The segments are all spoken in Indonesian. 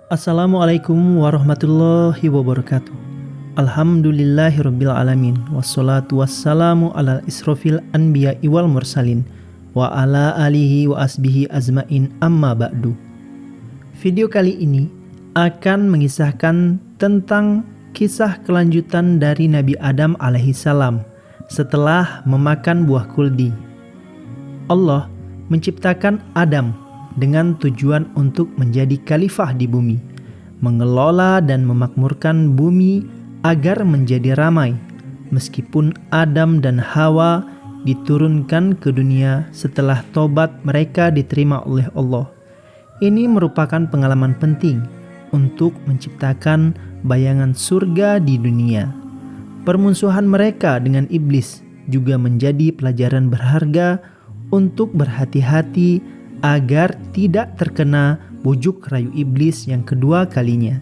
Assalamualaikum warahmatullahi wabarakatuh. Alhamdulillahirabbil alamin wassalatu wassalamu ala israfil anbiya wal mursalin wa ala alihi wa asbihi azmain amma ba'du. Video kali ini akan mengisahkan tentang kisah kelanjutan dari Nabi Adam alaihissalam setelah memakan buah kuldi. Allah menciptakan Adam dengan tujuan untuk menjadi khalifah di bumi, mengelola dan memakmurkan bumi agar menjadi ramai. Meskipun Adam dan Hawa diturunkan ke dunia setelah tobat mereka diterima oleh Allah. Ini merupakan pengalaman penting untuk menciptakan bayangan surga di dunia. Permusuhan mereka dengan iblis juga menjadi pelajaran berharga untuk berhati-hati agar tidak terkena bujuk rayu iblis yang kedua kalinya.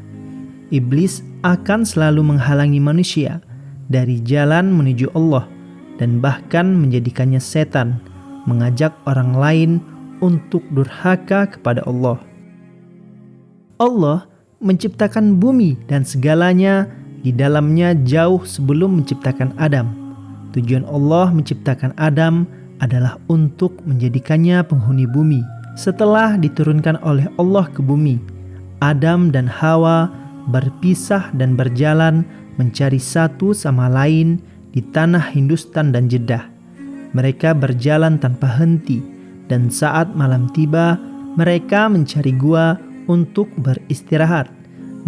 Iblis akan selalu menghalangi manusia dari jalan menuju Allah dan bahkan menjadikannya setan, mengajak orang lain untuk durhaka kepada Allah. Allah menciptakan bumi dan segalanya di dalamnya jauh sebelum menciptakan Adam. Tujuan Allah menciptakan Adam adalah untuk menjadikannya penghuni bumi. Setelah diturunkan oleh Allah ke bumi, Adam dan Hawa berpisah dan berjalan mencari satu sama lain di tanah Hindustan dan Jeddah. Mereka berjalan tanpa henti, dan saat malam tiba, mereka mencari gua untuk beristirahat.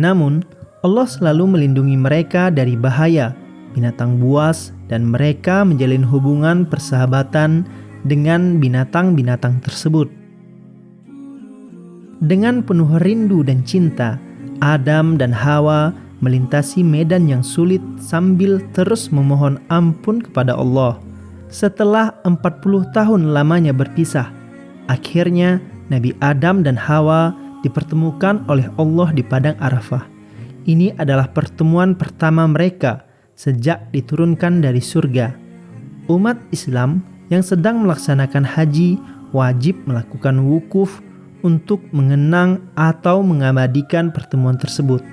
Namun, Allah selalu melindungi mereka dari bahaya binatang buas, dan mereka menjalin hubungan persahabatan dengan binatang-binatang tersebut. Dengan penuh rindu dan cinta, Adam dan Hawa melintasi medan yang sulit sambil terus memohon ampun kepada Allah. Setelah 40 tahun lamanya berpisah, akhirnya Nabi Adam dan Hawa dipertemukan oleh Allah di Padang Arafah. Ini adalah pertemuan pertama mereka sejak diturunkan dari surga. Umat Islam yang sedang melaksanakan haji wajib melakukan wukuf untuk mengenang atau mengabadikan pertemuan tersebut.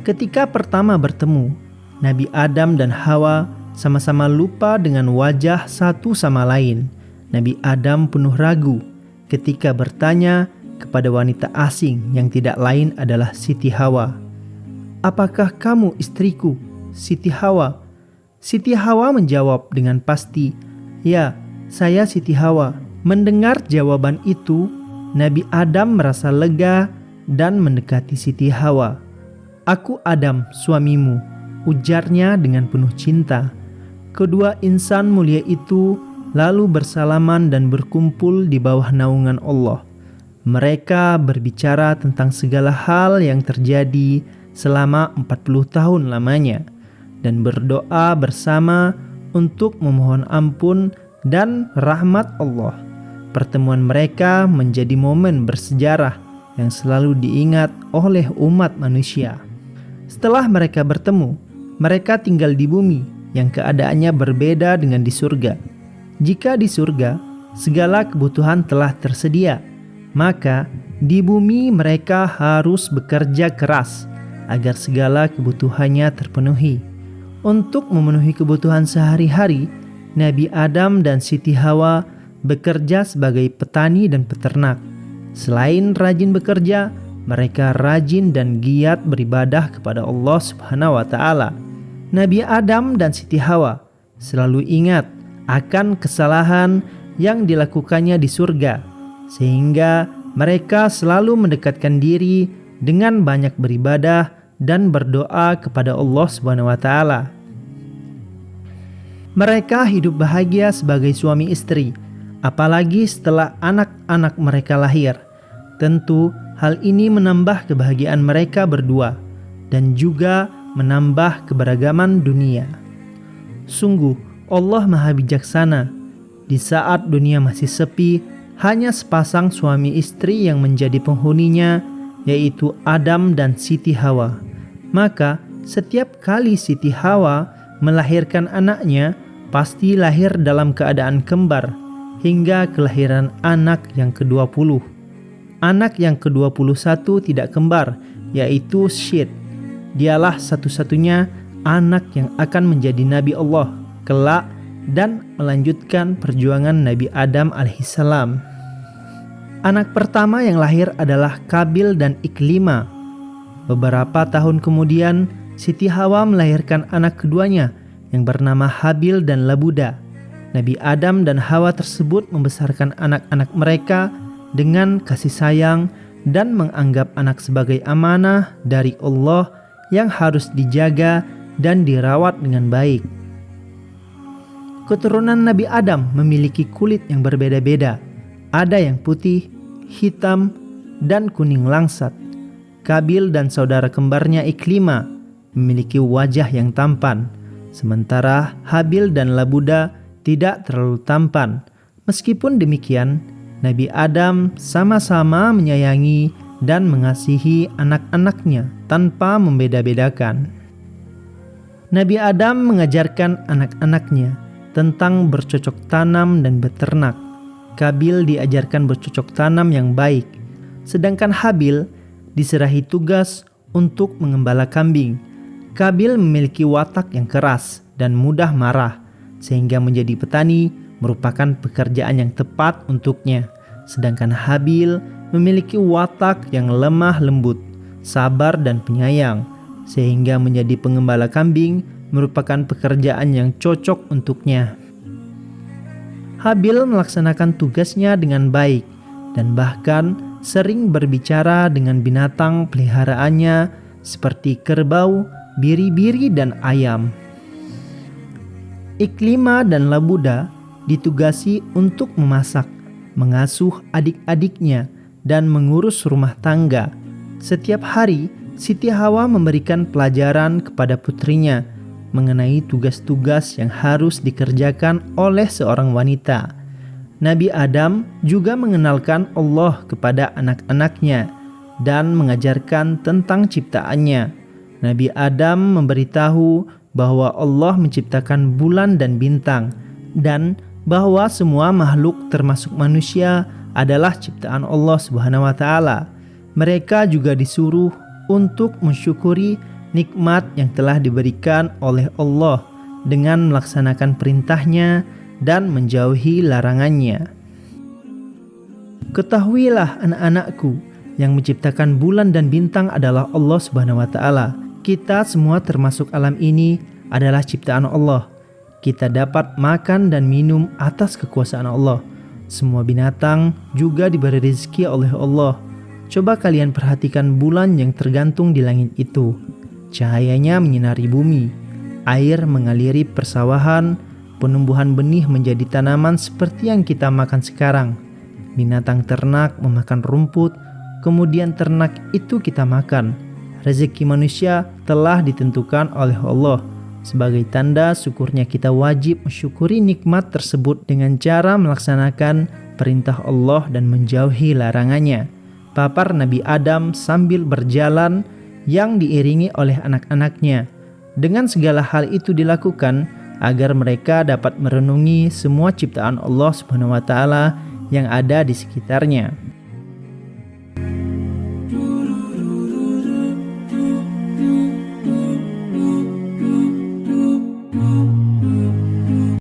Ketika pertama bertemu, Nabi Adam dan Hawa sama-sama lupa dengan wajah satu sama lain. Nabi Adam penuh ragu ketika bertanya kepada wanita asing yang tidak lain adalah Siti Hawa. "Apakah kamu istriku, Siti Hawa?" Siti Hawa menjawab dengan pasti, "Ya, saya Siti Hawa." Mendengar jawaban itu, Nabi Adam merasa lega dan mendekati Siti Hawa. "Aku Adam, suamimu," ujarnya dengan penuh cinta. Kedua insan mulia itu lalu bersalaman dan berkumpul di bawah naungan Allah. Mereka berbicara tentang segala hal yang terjadi selama 40 tahun lamanya dan berdoa bersama untuk memohon ampun dan rahmat Allah. Pertemuan mereka menjadi momen bersejarah yang selalu diingat oleh umat manusia. Setelah mereka bertemu, mereka tinggal di bumi yang keadaannya berbeda dengan di surga. Jika di surga, segala kebutuhan telah tersedia, maka di bumi mereka harus bekerja keras agar segala kebutuhannya terpenuhi. Untuk memenuhi kebutuhan sehari-hari, Nabi Adam dan Siti Hawa bekerja sebagai petani dan peternak. Selain rajin bekerja, mereka rajin dan giat beribadah kepada Allah Subhanahu wa Ta'ala. Nabi Adam dan Siti Hawa selalu ingat akan kesalahan yang dilakukannya di surga, sehingga mereka selalu mendekatkan diri dengan banyak beribadah dan berdoa kepada Allah Subhanahu wa Ta'ala. Mereka hidup bahagia sebagai suami istri, apalagi setelah anak-anak mereka lahir. Tentu hal ini menambah kebahagiaan mereka berdua dan juga menambah keberagaman dunia. Sungguh Allah Maha Bijaksana. Di saat dunia masih sepi, hanya sepasang suami istri yang menjadi penghuninya, yaitu Adam dan Siti Hawa. Maka setiap kali Siti Hawa melahirkan anaknya, pasti lahir dalam keadaan kembar hingga kelahiran anak yang ke-20. Anak yang ke-21 tidak kembar, yaitu Syed. Dialah satu-satunya anak yang akan menjadi Nabi Allah kelak dan melanjutkan perjuangan Nabi Adam alaihissalam. Anak pertama yang lahir adalah Qabil dan Iklima. Beberapa tahun kemudian, Siti Hawa melahirkan anak keduanya yang bernama Habil dan Labuda. Nabi Adam dan Hawa tersebut membesarkan anak-anak mereka dengan kasih sayang dan menganggap anak sebagai amanah dari Allah yang harus dijaga dan dirawat dengan baik. Keturunan Nabi Adam memiliki kulit yang berbeda-beda. Ada yang putih, hitam, dan kuning langsat. Qabil dan saudara kembarnya Iklima memiliki wajah yang tampan, sementara Habil dan Labuda tidak terlalu tampan. Meskipun demikian, Nabi Adam sama-sama menyayangi dan mengasihi anak-anaknya tanpa membeda-bedakan. Nabi Adam mengajarkan anak-anaknya tentang bercocok tanam dan beternak. Qabil diajarkan bercocok tanam yang baik, sedangkan Habil diserahi tugas untuk mengembala kambing. Qabil memiliki watak yang keras dan mudah marah, sehingga menjadi petani merupakan pekerjaan yang tepat untuknya. Sedangkan Habil memiliki watak yang lemah lembut, sabar dan penyayang, sehingga menjadi pengembala kambing merupakan pekerjaan yang cocok untuknya. Habil melaksanakan tugasnya dengan baik dan bahkan sering berbicara dengan binatang peliharaannya seperti kerbau, biri-biri, dan ayam. Iklima dan Labuda ditugasi untuk memasak, mengasuh adik-adiknya, dan mengurus rumah tangga. Setiap hari, Siti Hawa memberikan pelajaran kepada putrinya mengenai tugas-tugas yang harus dikerjakan oleh seorang wanita. Nabi Adam juga mengenalkan Allah kepada anak-anaknya dan mengajarkan tentang ciptaannya. Nabi Adam memberitahu bahwa Allah menciptakan bulan dan bintang, dan bahwa semua makhluk termasuk manusia adalah ciptaan Allah Subhanahu wa taala. Mereka juga disuruh untuk mensyukuri nikmat yang telah diberikan oleh Allah dengan melaksanakan perintahnya dan menjauhi larangannya. Ketahuilah anak-anakku, yang menciptakan bulan dan bintang adalah Allah Subhanahu wa taala. Kita semua termasuk alam ini adalah ciptaan Allah. Kita dapat makan dan minum atas kekuasaan Allah. Semua binatang juga diberi rezeki oleh Allah. Coba kalian perhatikan bulan yang tergantung di langit itu. Cahayanya menyinari bumi, air mengaliri persawahan, penumbuhan benih menjadi tanaman seperti yang kita makan sekarang. Binatang ternak memakan rumput, kemudian ternak itu kita makan. Rezeki manusia telah ditentukan oleh Allah. Sebagai tanda syukurnya, kita wajib mensyukuri nikmat tersebut dengan cara melaksanakan perintah Allah dan menjauhi larangannya. Papar Nabi Adam sambil berjalan yang diiringi oleh anak-anaknya. Dengan segala hal itu dilakukan agar mereka dapat merenungi semua ciptaan Allah Subhanahu wa taala yang ada di sekitarnya.